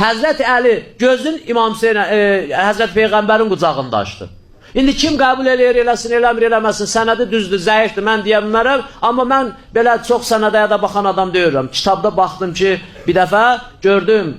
Həzrət Əli gözün İmam Hüseynə, Həzrət Peyğəmbərin qucağında açdı. İndi kim qəbul eləyir, eləsin, eləmir, eləməsin, sənədi düzdür, zəifdir, mən deyə bilmərəm. Amma mən belə çox sənədəyə də baxan adam deyirəm. Kitabda baxdım ki, bir dəfə gördüm,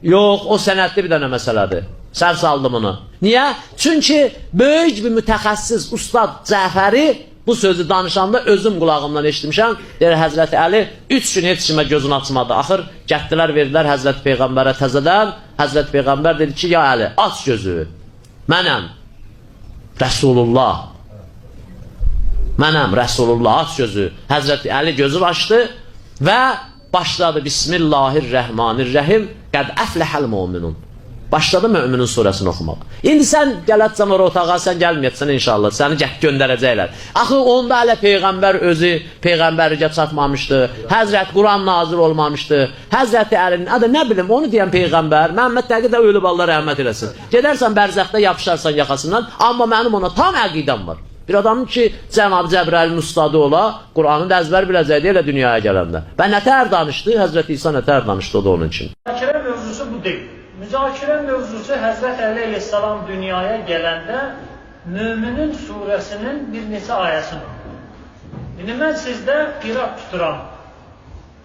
yox, o sənədli bir dənə məsələdir. Səhv saldım onu. Niyə? Çünki böyük bir mütəxəssis Ustad Cəfəri bu sözü danışanda özüm qulağımdan eşitmişəm. Deyir, Həzrət Əli 3 gün heç kimə gözünü açmadı. Axır, gətdilər, verdilər Həzrət Peyğəmbərə təzədən. Həzrət Peyğəmbər dedi ki, ya Əli, aç gözü. Mənəm Rəsulullah. Mənəm Rəsulullah, aç gözü. Həzrət Əli gözü açdı və başladı. Bismillahirrahmanirrahim. Qəd əfləhəl müminun. Başladı Müminin surəsini oxumaq. İndi sən gələtsən oraya otağa, sən gəlməyətsən inşallah. Səni göndərəcəklər. Axı onda hələ Peyğəmbər özü Peyğəmbərlikə çatmamışdı. Həzrət Quran nazil olmamışdı. Həzrət Əlinin adı nə bilim onu deyən Peyğəmbər. Məhəmməd Təqi də ölüb Allah rəhmət eləsin. Gedərsən bərzəxdə yapışarsan yaxasından. Amma mənim ona tam əqidəm var. Bir adam ki, Cənab-ı Cəbrəlin ustadı ola, Quranı da əzbər biləcəkdi elə dünyaya gələndə. Və nətər danışdı? Həzrət İsa nətər danışdı o da onun üçün. Müzakirə mövzusu bu deyil. Müzakirə mövzusu Həzrət Əli əleyhissalam dünyaya gələndə Müminin surəsinin bir neçə ayəsidir. İndi mən sizdə qiraq tuturam.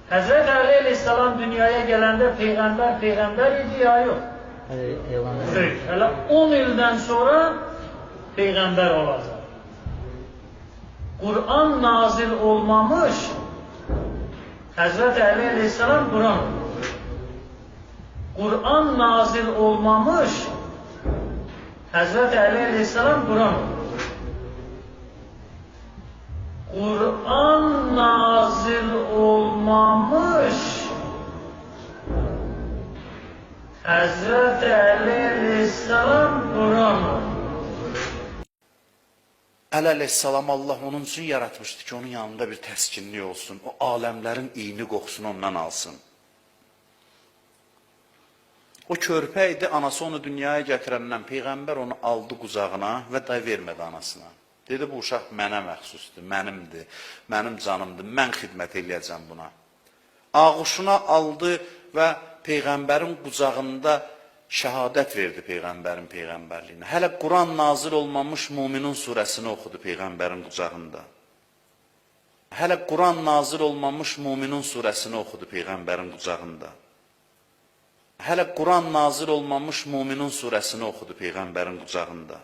Həzrət Əli əleyhissalam dünyaya gələndə Peyğəmbər idi ya yox? Hələ 10 ildən sonra Peyğəmbər olacaq. Quran nazil olmamış, Həzrət Əli əleyhissalam Quran. Quran nazil olmamış, Həzrət Əli əleyhissalam Quran. Quran nazil olmamış, Həzrət Əli əleyhissalam Quran. Əli əleyhissalam Allah onun üçün yaratmışdı ki, onun yanında bir təskinlik olsun. O aləmlərin iyini qoxusunu ondan alsın. O körpə idi, anası onu dünyaya gətirəndən Peyğəmbər onu aldı qucağına və day vermədi anasına. Dedi, bu uşaq mənə məxsusdur, mənimdir, mənim canımdır, mən xidmət eləyəcəm buna. Ağuşuna aldı və Peyğəmbərin qucağında şəhadət verdi Peyğəmbərin Peyğəmbərliyinə. Hələ Quran nazil olmamış Müminin surəsini oxudu Peyğəmbərin qucağında. Hələ Quran nazil olmamış Müminin surəsini oxudu Peyğəmbərin qucağında. Hələ Quran nazil olmamış Müminin surəsini oxudu Peyğəmbərin qucağında.